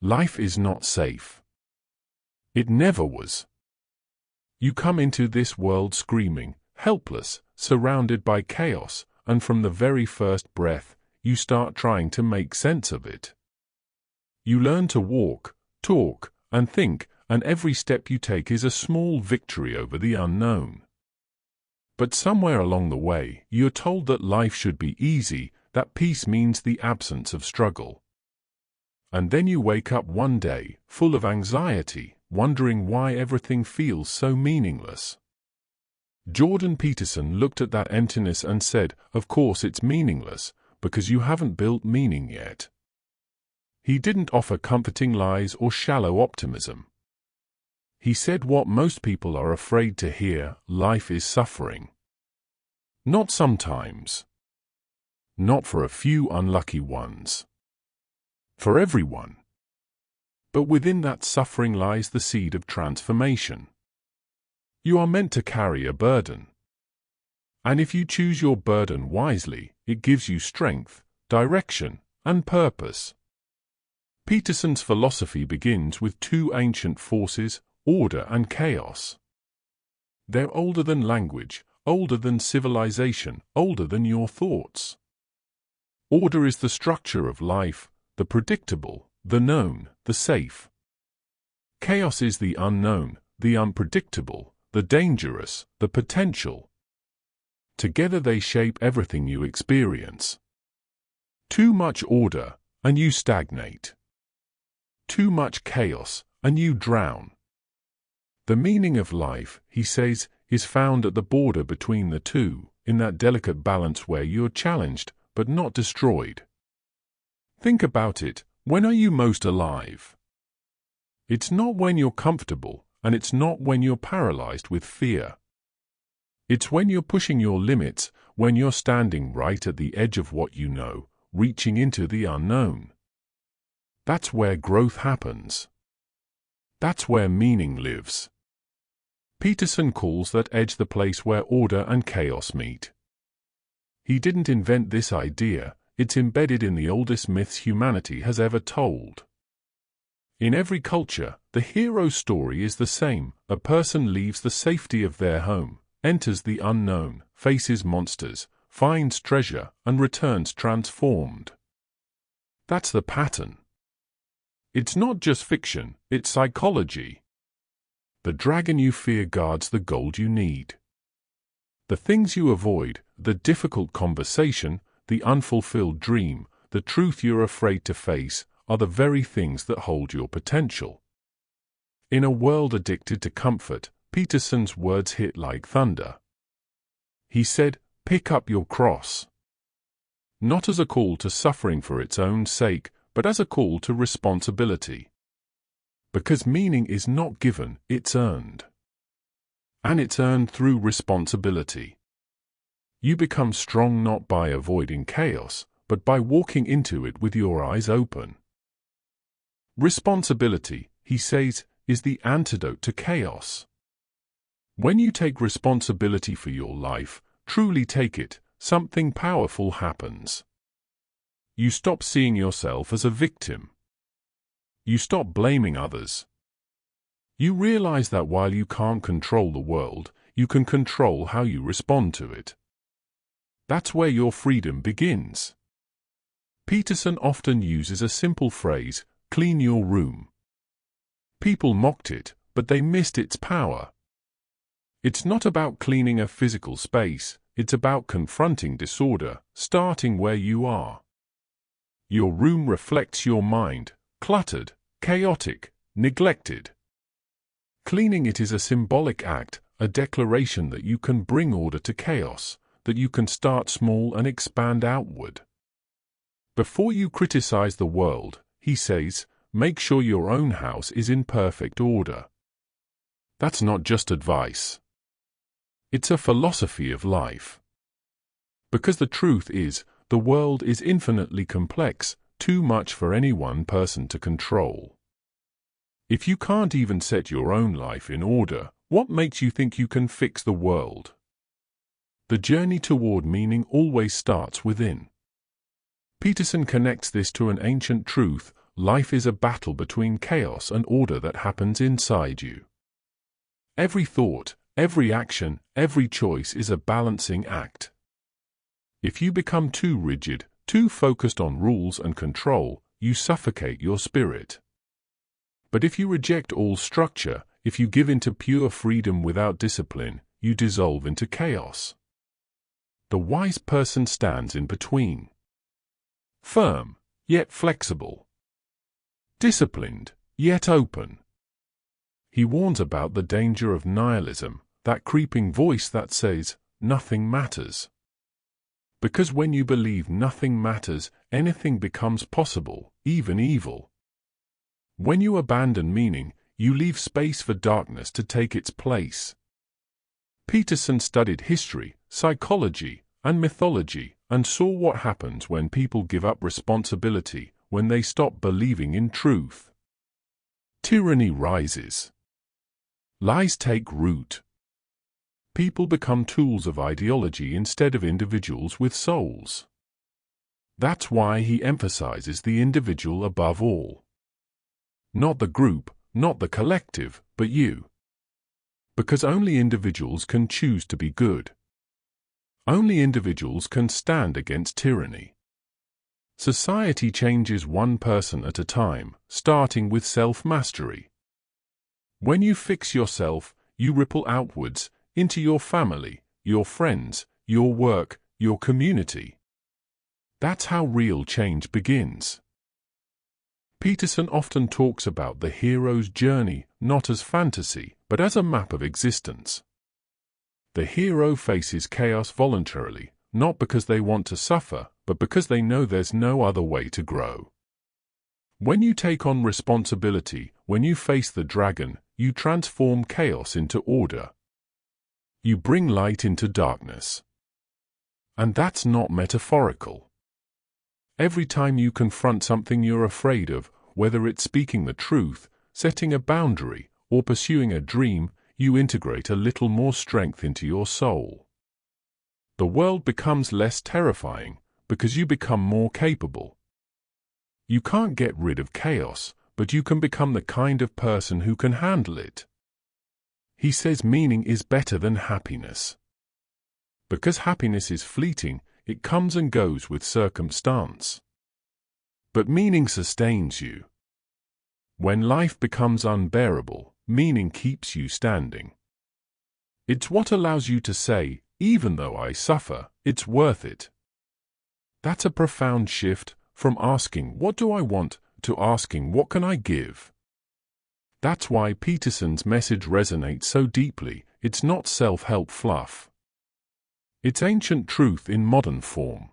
Life is not safe. It never was. You come into this world screaming, helpless, surrounded by chaos, and from the very first breath, you start trying to make sense of it. You learn to walk, talk, and think, and every step you take is a small victory over the unknown. But somewhere along the way, you're told that life should be easy, that peace means the absence of struggle. And then you wake up one day, full of anxiety, wondering why everything feels so meaningless. Jordan Peterson looked at that emptiness and said, "Of course it's meaningless, because you haven't built meaning yet." He didn't offer comforting lies or shallow optimism. He said what most people are afraid to hear: life is suffering. Not sometimes. Not for a few unlucky ones. For everyone. But within that suffering lies the seed of transformation. You are meant to carry a burden. And if you choose your burden wisely, it gives you strength, direction, and purpose. Peterson's philosophy begins with two ancient forces, order and chaos. They're older than language, older than civilization, older than your thoughts. Order is the structure of life, the predictable, the known, the safe. Chaos is the unknown, the unpredictable, the dangerous, the potential. Together they shape everything you experience. Too much order, and you stagnate. Too much chaos, and you drown. The meaning of life, he says, is found at the border between the two, in that delicate balance where you're challenged, but not destroyed. Think about it. When are you most alive? It's not when you're comfortable, and it's not when you're paralyzed with fear. It's when you're pushing your limits, when you're standing right at the edge of what you know, reaching into the unknown. That's where growth happens. That's where meaning lives. Peterson calls that edge the place where order and chaos meet. He didn't invent this idea, it's embedded in the oldest myths humanity has ever told. In every culture, the hero's story is the same. A person leaves the safety of their home, enters the unknown, faces monsters, finds treasure, and returns transformed. That's the pattern. It's not just fiction, it's psychology. The dragon you fear guards the gold you need. The things you avoid, the difficult conversation, the unfulfilled dream, the truth you're afraid to face, are the very things that hold your potential. In a world addicted to comfort, Peterson's words hit like thunder. He said, "Pick up your cross." Not as a call to suffering for its own sake, but as a call to responsibility. Because meaning is not given, it's earned. And it's earned through responsibility. You become strong not by avoiding chaos, but by walking into it with your eyes open. Responsibility, he says, is the antidote to chaos. When you take responsibility for your life, truly take it, something powerful happens. You stop seeing yourself as a victim. You stop blaming others. You realize that while you can't control the world, you can control how you respond to it. That's where your freedom begins. Peterson often uses a simple phrase, "Clean your room." People mocked it, but they missed its power. It's not about cleaning a physical space, it's about confronting disorder, starting where you are. Your room reflects your mind, cluttered, chaotic, neglected. Cleaning it is a symbolic act, a declaration that you can bring order to chaos, that you can start small and expand outward. Before you criticize the world, he says, make sure your own house is in perfect order. That's not just advice. It's a philosophy of life. Because the truth is, the world is infinitely complex, too much for any one person to control. If you can't even set your own life in order, what makes you think you can fix the world? The journey toward meaning always starts within. Peterson connects this to an ancient truth: life is a battle between chaos and order that happens inside you. Every thought, every action, every choice is a balancing act. If you become too rigid, too focused on rules and control, you suffocate your spirit. But if you reject all structure, if you give into pure freedom without discipline, you dissolve into chaos. The wise person stands in between. Firm, yet flexible. Disciplined, yet open. He warns about the danger of nihilism, that creeping voice that says, nothing matters. Because when you believe nothing matters, anything becomes possible, even evil. When you abandon meaning, you leave space for darkness to take its place. Peterson studied history, psychology, and mythology, and saw what happens when people give up responsibility, when they stop believing in truth. Tyranny rises. Lies take root. People become tools of ideology instead of individuals with souls. That's why he emphasizes the individual above all. Not the group, not the collective, but you. Because only individuals can choose to be good. Only individuals can stand against tyranny. Society changes one person at a time, starting with self-mastery. When you fix yourself, you ripple outwards, into your family, your friends, your work, your community. That's how real change begins. Peterson often talks about the hero's journey, not as fantasy, but as a map of existence. The hero faces chaos voluntarily, not because they want to suffer, but because they know there's no other way to grow. When you take on responsibility, when you face the dragon, you transform chaos into order. You bring light into darkness. And that's not metaphorical. Every time you confront something you're afraid of, whether it's speaking the truth, setting a boundary, or pursuing a dream, you integrate a little more strength into your soul. The world becomes less terrifying, because you become more capable. You can't get rid of chaos, but you can become the kind of person who can handle it. He says meaning is better than happiness. Because happiness is fleeting, it comes and goes with circumstance. But meaning sustains you. When life becomes unbearable, meaning keeps you standing. It's what allows you to say, even though I suffer, it's worth it. That's a profound shift, from asking, what do I want, to asking, what can I give? That's why Peterson's message resonates so deeply. It's not self-help fluff. It's ancient truth in modern form.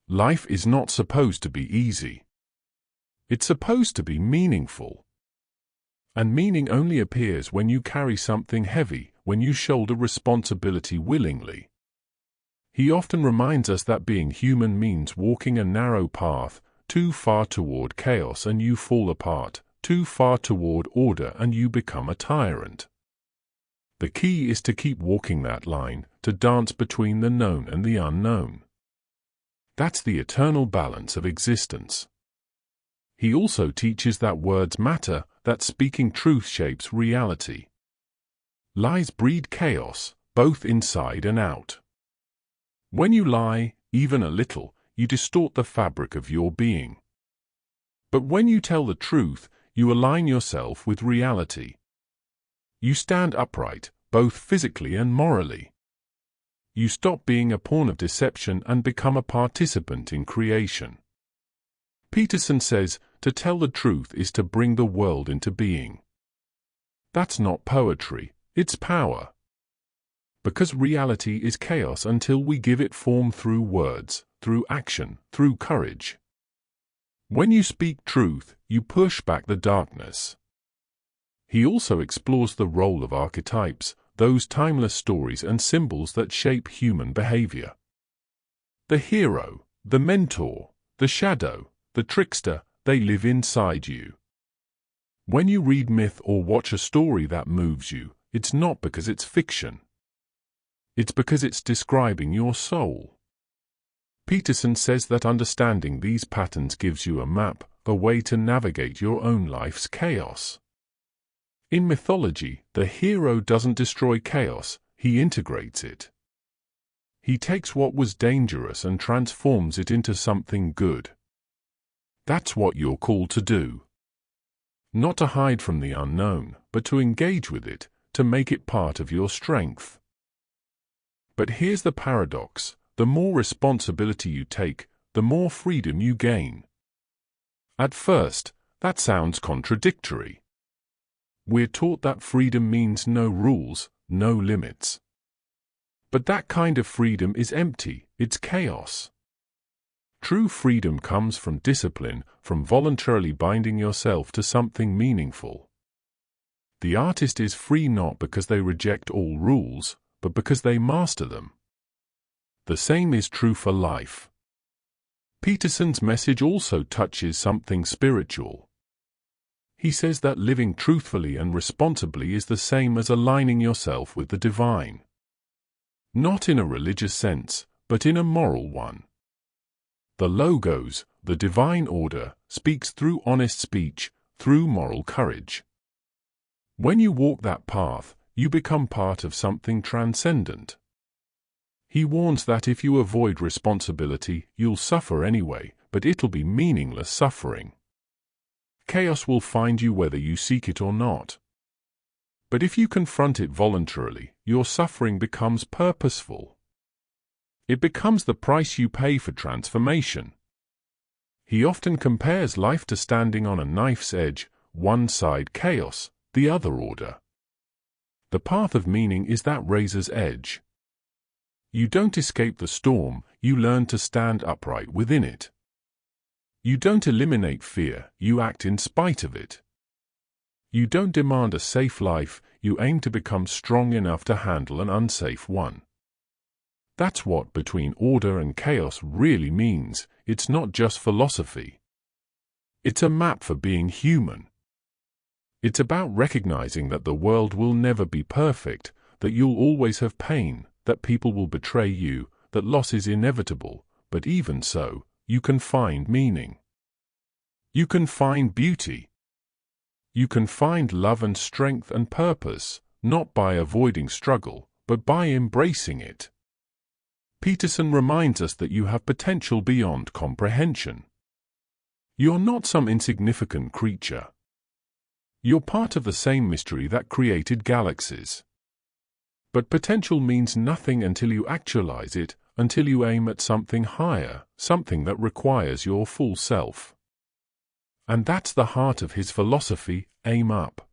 Life is not supposed to be easy. It's supposed to be meaningful. And meaning only appears when you carry something heavy, when you shoulder responsibility willingly. He often reminds us that being human means walking a narrow path, too far toward chaos and you fall apart, too far toward order and you become a tyrant. The key is to keep walking that line, to dance between the known and the unknown. That's the eternal balance of existence. He also teaches that words matter, that speaking truth shapes reality. Lies breed chaos, both inside and out. When you lie, even a little, you distort the fabric of your being. But when you tell the truth, you align yourself with reality. You stand upright, both physically and morally. You stop being a pawn of deception and become a participant in creation. Peterson says, to tell the truth is to bring the world into being. That's not poetry, it's power. Because reality is chaos until we give it form through words, through action, through courage. When you speak truth, you push back the darkness. He also explores the role of archetypes, those timeless stories and symbols that shape human behavior. The hero, the mentor, the shadow, the trickster, they live inside you. When you read myth or watch a story that moves you, it's not because it's fiction. It's because it's describing your soul. Peterson says that understanding these patterns gives you a map, a way to navigate your own life's chaos. In mythology, the hero doesn't destroy chaos, he integrates it. He takes what was dangerous and transforms it into something good. That's what you're called to do. Not to hide from the unknown, but to engage with it, to make it part of your strength. But here's the paradox: the more responsibility you take, the more freedom you gain. At first, that sounds contradictory. We're taught that freedom means no rules, no limits. But that kind of freedom is empty, it's chaos. True freedom comes from discipline, from voluntarily binding yourself to something meaningful. The artist is free not because they reject all rules, but because they master them. The same is true for life. Peterson's message also touches something spiritual. He says that living truthfully and responsibly is the same as aligning yourself with the divine. Not in a religious sense, but in a moral one. The Logos, the divine order, speaks through honest speech, through moral courage. When you walk that path, you become part of something transcendent. He warns that if you avoid responsibility, you'll suffer anyway, but it'll be meaningless suffering. Chaos will find you whether you seek it or not. But if you confront it voluntarily, your suffering becomes purposeful. It becomes the price you pay for transformation. He often compares life to standing on a knife's edge, one side chaos, the other order. The path of meaning is that razor's edge. You don't escape the storm, you learn to stand upright within it. You don't eliminate fear, you act in spite of it. You don't demand a safe life, you aim to become strong enough to handle an unsafe one. That's what between order and chaos really means. It's not just philosophy. It's a map for being human. It's about recognizing that the world will never be perfect, that you'll always have pain, that people will betray you, that loss is inevitable, but even so, you can find meaning. You can find beauty. You can find love and strength and purpose, not by avoiding struggle, but by embracing it. Peterson reminds us that you have potential beyond comprehension. You're not some insignificant creature. You're part of the same mystery that created galaxies. But potential means nothing until you actualize it, until you aim at something higher, something that requires your full self. And that's the heart of his philosophy: aim up.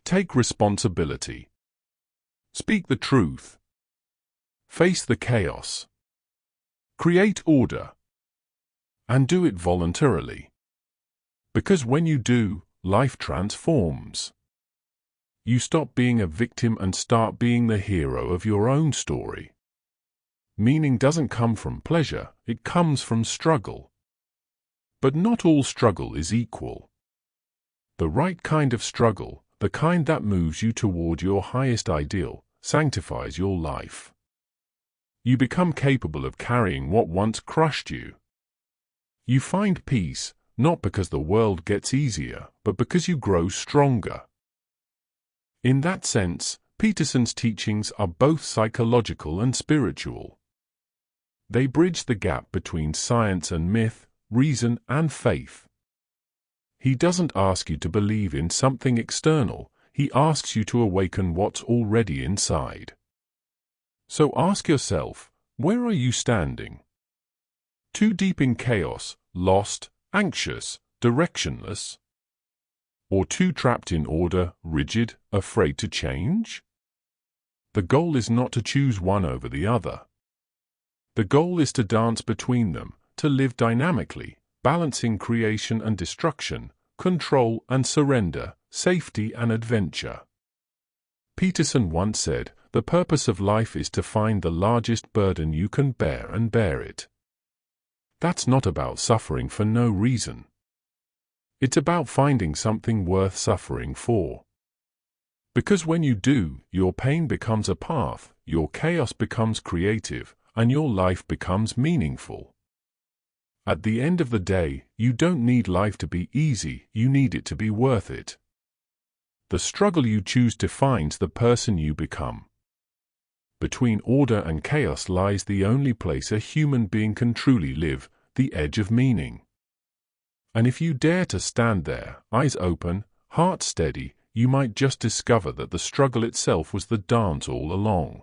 Take responsibility. Speak the truth. Face the chaos. Create order. And do it voluntarily. Because when you do, life transforms. You stop being a victim and start being the hero of your own story. Meaning doesn't come from pleasure, it comes from struggle. But not all struggle is equal. The right kind of struggle, the kind that moves you toward your highest ideal, sanctifies your life. You become capable of carrying what once crushed you. You find peace, not because the world gets easier, but because you grow stronger. In that sense, Peterson's teachings are both psychological and spiritual. They bridge the gap between science and myth, reason and faith. He doesn't ask you to believe in something external, he asks you to awaken what's already inside. So ask yourself, where are you standing? Too deep in chaos, lost, anxious, directionless? Or too trapped in order, rigid, afraid to change? The goal is not to choose one over the other. The goal is to dance between them, to live dynamically, balancing creation and destruction, control and surrender, safety and adventure. Peterson once said, "The purpose of life is to find the largest burden you can bear and bear it." That's not about suffering for no reason. It's about finding something worth suffering for. Because when you do, your pain becomes a path, your chaos becomes creative, and your life becomes meaningful. At the end of the day, you don't need life to be easy, you need it to be worth it. The struggle you choose defines the person you become. Between order and chaos lies the only place a human being can truly live, the edge of meaning. And if you dare to stand there, eyes open, heart steady, you might just discover that the struggle itself was the dance all along.